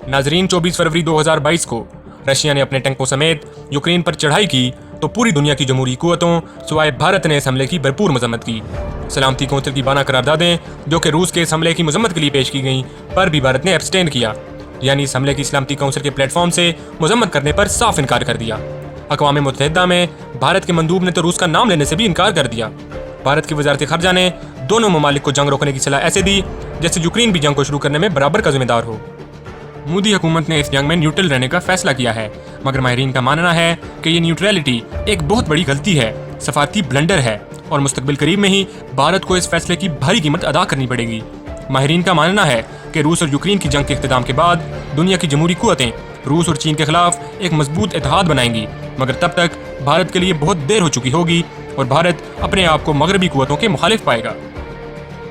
नाजरीन, 24 फरवरी 2022 को रशिया ने अपने टैंकों समेत यूक्रेन पर चढ़ाई की तो पूरी दुनिया की जमहूरी कुव्वतों सिवाय भारत ने इस हमले की भरपूर मजम्मत की। सलामती कौंसिल की बाना करारदादें जो कि रूस के इस हमले की मजम्मत के लिए पेश की गईं, पर भी भारत ने एब्सटेन किया, यानी इस हमले की सलामती कौंसिल के प्लेटफॉर्म से मजम्मत करने पर साफ इनकार कर दिया। अक़वाम मुत्तहिदा में भारत के मंदूब ने तो रूस का नाम लेने से भी इनकार कर दिया। भारत की वजारत ख़ारजा ने दोनों ममालिक को जंग रोकने की सलाह ऐसे दी जैसे यूक्रेन भी जंग को शुरू करने में बराबर का जिम्मेदार हो। मोदी हुकूमत ने इस जंग में न्यूट्रल रहने का फैसला किया है, मगर माहिरीन का मानना है कि ये न्यूट्रलिटी एक बहुत बड़ी गलती है, सफारती ब्लंडर है और मुस्तकबिल करीब में ही भारत को इस फैसले की भारी कीमत अदा करनी पड़ेगी। माहिरीन का मानना है कि रूस और यूक्रेन की जंग के इख्तिताम के बाद दुनिया की जमहूरी कुव्वतें रूस और चीन के खिलाफ एक मजबूत इत्तेहाद बनाएंगी, मगर तब तक भारत के लिए बहुत देर हो चुकी होगी और भारत अपने आप को मगरबी कुव्वतों के मुखालिफ पाएगा।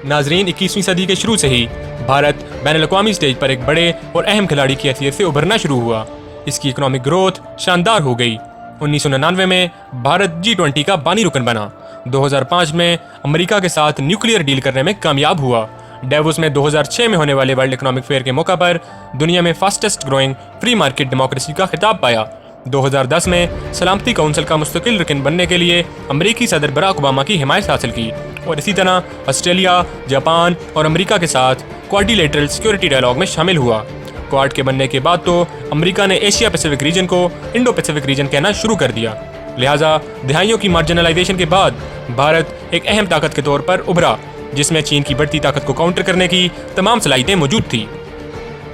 नाजरीन, 21वीं सदी के शुरू से ही भारत बैनुल-अक़वामी स्टेज पर एक बड़े और अहम खिलाड़ी की हैसियत से उभरना शुरू हुआ। इसकी इकोनॉमिक ग्रोथ शानदार हो गई। 1999 में भारत G20 का बानी रुकन बना। 2005 में अमेरिका के साथ न्यूक्लियर डील करने में कामयाब हुआ। डेवोस में 2006 में होने वाले वर्ल्ड इकोनॉमिक फेयर के मौका पर दुनिया में fastest growing free market democracy का खिताब पाया। 2010 में सलामती कौंसिल का मुस्तकिल रुकन बनने के लिए अमेरिकी सदर बराक ओबामा की हिमायत हासिल की और इसी तरह ऑस्ट्रेलिया, जापान और अमेरिका के साथ क्वाड्रिलेटरल सिक्योरिटी डायलॉग में शामिल हुआ। क्वाड के बनने के बाद तो अमेरिका ने एशिया पैसिफिक रीजन को इंडो पैसिफिक रीजन कहना शुरू कर दिया। लिहाजा दहाइयों की मार्जिनलाइजेशन के बाद भारत एक अहम ताकत के तौर पर उभरा, जिसमें चीन की बढ़ती ताकत को काउंटर करने की तमाम सलाहियतें मौजूद थी।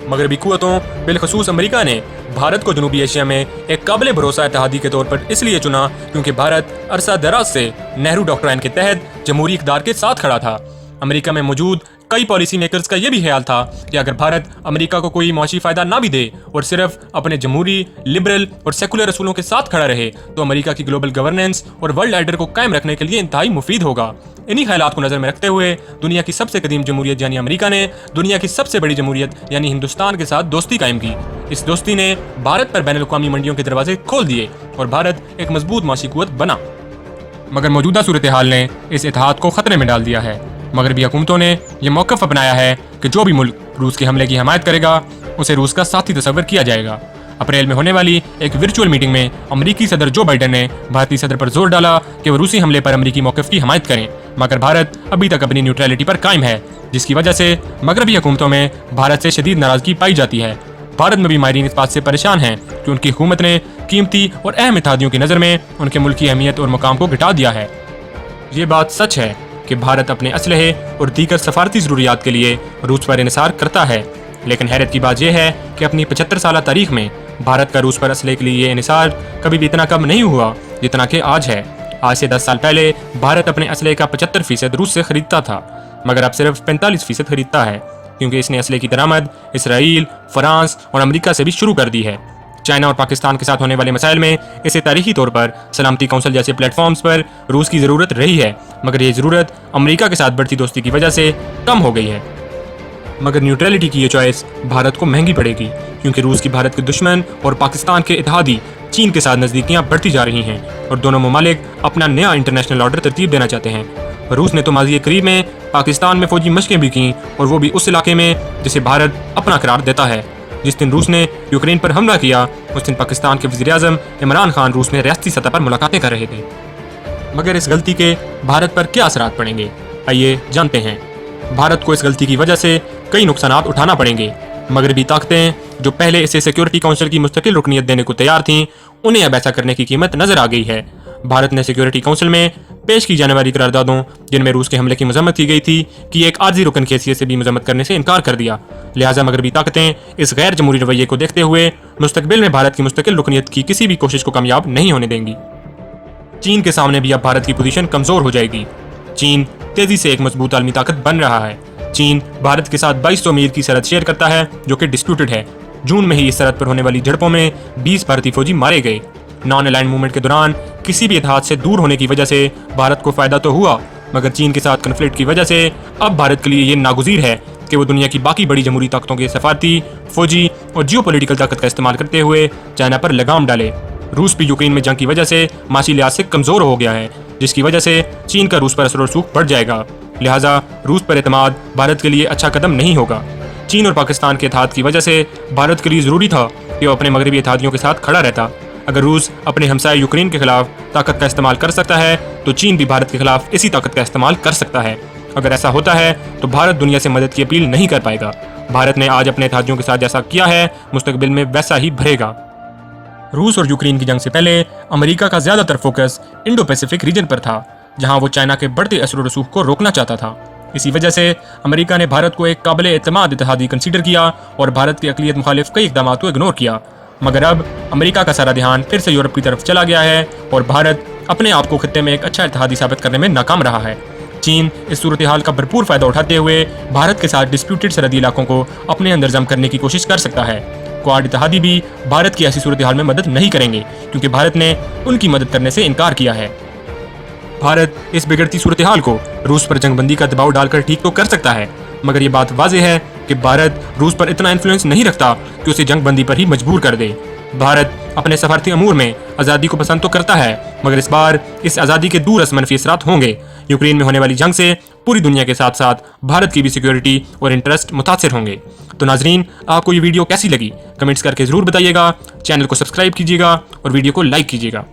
मगरबी कुव्वतों बिलखसूस अमेरिका ने भारत को जनूबी एशिया में एक काबिल भरोसा इत्तेहादी के तौर पर इसलिए चुना क्योंकि भारत अरसा दराज से नेहरू डॉक्ट्राइन के तहत जमहूरी इक़्तिदार के साथ खड़ा था। अमेरिका में मौजूद कई पॉलिसी मेकर्स का यह भी ख्याल था कि अगर भारत अमेरिका को कोई मुआशी फ़ायदा ना भी दे और सिर्फ अपने जमहूरी, लिबरल और सेकुलर असूलों के साथ खड़ा रहे तो अमेरिका की ग्लोबल गवर्नेंस और वर्ल्ड ऑर्डर को कायम रखने के लिए इंतहाई मुफीद होगा। इन्हीं ख्यालात को नज़र में रखते हुए दुनिया की सबसे कदीम जमहूरियत यानी अमेरिका ने दुनिया की सबसे बड़ी जमहूरियत यानी हिंदुस्तान के साथ दोस्ती कायम की। इस दोस्ती ने भारत पर बैनुल-अक़वामी मंडियों के दरवाजे खोल दिए और भारत एक मजबूत माशी कुव्वत बना। मगर मौजूदा सूरत हाल ने इस इत्तेहाद को खतरे में डाल दिया है। मगरबी हुकूमतों ने यह मौक़िफ़ अपनाया है कि जो भी मुल्क रूस के हमले की हमायत करेगा उसे रूस का साथी तस्वर किया जाएगा। अप्रैल में होने वाली एक वर्चुअल मीटिंग में अमेरिकी सदर जो बाइडेन ने भारतीय सदर पर जोर डाला कि वो रूसी हमले पर अमेरिकी मौक़िफ़ की हमायत करें, मगर भारत अभी तक अपनी न्यूट्रलिटी पर कायम है, जिसकी वजह से मगरबी हुकूमतों में भारत से शदीद नाराज़गी पाई जाती है। भारत में भी माहिरीन इस बात से परेशान हैं कि उनकी हुकूमत ने कीमती और अहम इत्तेहादियों की नज़र में उनके मुल्क की अहमियत और मुकाम को घटा दिया है। ये बात सच है कि भारत अपने असलहे और दीगर सफारती ज़रूरियात के लिए रूस पर इन्हिसार करता है, लेकिन हैरत की बात यह है कि अपनी 75 साल तारीख में भारत का रूस पर असलहे के लिए ये इन्हिसार कभी भी इतना कम नहीं हुआ जितना कि आज है। आज से 10 साल पहले भारत अपने असलहे का 75% रूस से खरीदता था, मगर अब सिर्फ 45% खरीदता है, क्योंकि इसने असलहे की दरामद इसराइल, फ्रांस और अमेरिका से भी शुरू कर दी है। चाइना और पाकिस्तान के साथ होने वाले मसाइल में इसे तारीखी तौर पर सलामती कौंसिल जैसे प्लेटफॉर्म्स पर रूस की ज़रूरत रही है, मगर ये ज़रूरत अमेरिका के साथ बढ़ती दोस्ती की वजह से कम हो गई है। मगर न्यूट्रलिटी की ये चॉइस भारत को महंगी पड़ेगी, क्योंकि रूस की भारत के दुश्मन और पाकिस्तान के इत्तेहादी चीन के साथ नज़दीकियाँ बढ़ती जा रही हैं और दोनों ममालिक अपना नया इंटरनेशनल ऑर्डर तरतीब देना चाहते हैं। रूस ने तो माज़ी करीब में पाकिस्तान में फ़ौजी मशक़ें भी की, और वो भी उस इलाके में जिसे भारत अपना करार देता है। जिस दिन रूस ने यूक्रेन पर हमला किया उस दिन पाकिस्तान के वज़ीर-ए-आज़म इमरान खान रूस में रियासती सतह पर मुलाकातें कर रहे थे। मगर इस गलती के भारत पर क्या असरात पड़ेंगे, आइए जानते हैं। भारत को इस गलती की वजह से कई नुकसानात उठाना पड़ेंगे। मगरबी ताकतें जो पहले इसे सिक्योरिटी काउंसिल की मुस्तकिल रुकनियत देने को तैयार थीं, उन्हें अब ऐसा करने की कीमत नजर आ गई है। भारत ने सिक्योरिटी काउंसिल में पेश की जाने वाली करारदादों जिनमें रूस के हमले की मजम्मत की गई थी कि एक आर्जी रुकन की हैसियत से भी मजम्मत करने से इनकार कर दिया। लिहाजा मगरबी ताकतें इस गैर जमहूरी रवैये को देखते हुए मुस्तकबिल में भारत की मुस्तकिल रुकनियत की किसी भी कोशिश को कामयाब नहीं होने देंगी। चीन के सामने भी अब भारत की पोजीशन कमजोर हो जाएगी। चीन तेजी से एक मजबूत आलमी ताकत बन रहा है। चीन भारत के साथ 2200 मील की सरहद शेयर करता है, जो कि डिस्प्यूटेड है। जून में ही इस सरहद पर होने वाली झड़पों में 20 भारतीय फौजी मारे गए। नॉन अलाइंड मूवमेंट के दौरान किसी भी इत्तेहाद से दूर होने की वजह से भारत को फायदा तो हुआ, मगर चीन के साथ कन्फ्लिक्ट की वजह से अब भारत के लिए ये नागुज़ीर है कि वो दुनिया की बाकी बड़ी जमहूरी ताकतों के सफारती, फौजी और जियोपॉलिटिकल ताकत का इस्तेमाल करते हुए चाइना पर लगाम डाले। रूस भी यूक्रेन में जंग की वजह से माशी लिहाज से कमज़ोर हो गया है, जिसकी वजह से चीन का रूस पर असर और सूख बढ़ जाएगा। लिहाजा रूस पर एतमाद भारत के लिए अच्छा कदम नहीं होगा। चीन और पाकिस्तान के इत्तेहाद की वजह से भारत के लिए ज़रूरी था कि वो अपने मगरबी इत्तेहादियों के साथ खड़ा रहता। अगर रूस अपने हमसाए यूक्रेन के खिलाफ ताकत का इस्तेमाल कर सकता है तो चीन भी भारत के खिलाफ इसी ताकत का इस्तेमाल कर सकता है। अगर ऐसा होता है तो भारत दुनिया से मदद की अपील नहीं कर पाएगा। भारत ने आज अपने इत्तेहादियों के साथ जैसा किया है, मुस्तकबिल में वैसा ही भरेगा। रूस और यूक्रेन की जंग से पहले अमेरिका का ज़्यादातर फोकस इंडो पैसिफिक रीजन पर था, जहां वो चाइना के बढ़ते असर रसूख को रोकना चाहता था। इसी वजह से अमेरिका ने भारत को एक काबिल एतमाद इत्तेहादी कंसीडर किया और भारत की अक़लियत मुखालिफ कई इक़दाम को इग्नोर किया। मगर अब अमेरिका का सारा ध्यान फिर से यूरोप की तरफ चला गया है और भारत अपने आप को खित्ते में एक अच्छा इत्तेहादी साबित करने में नाकाम रहा है। चीन इस सूरत हाल का भरपूर फ़ायदा उठाते हुए भारत के साथ डिस्प्यूटेड सरहदी इलाकों को अपने अंदर जम करने की कोशिश कर सकता है। क्वाड इत्तेहादी भी भारत की ऐसी सूरत हाल में मदद नहीं करेंगे क्योंकि भारत ने उनकी मदद करने से इनकार किया है। भारत इस बिगड़ती सूरत हाल को रूस पर जंगबंदी का दबाव डालकर ठीक तो कर सकता है, मगर ये बात वाज़ेह है कि भारत रूस पर इतना इन्फ्लुएंस नहीं रखता कि उसे जंगबंदी पर ही मजबूर कर दे। भारत अपने सफारती अमूर में आज़ादी को पसंद तो करता है, मगर इस बार इस आज़ादी के दूरस मनफी असरात होंगे। यूक्रेन में होने वाली जंग से पूरी दुनिया के साथ साथ भारत की भी सिक्योरिटी और इंटरेस्ट मुतासिर होंगे। तो नाजरीन, आपको ये वीडियो कैसी लगी कमेंट्स करके ज़रूर बताइएगा। चैनल को सब्सक्राइब कीजिएगा और वीडियो को लाइक कीजिएगा।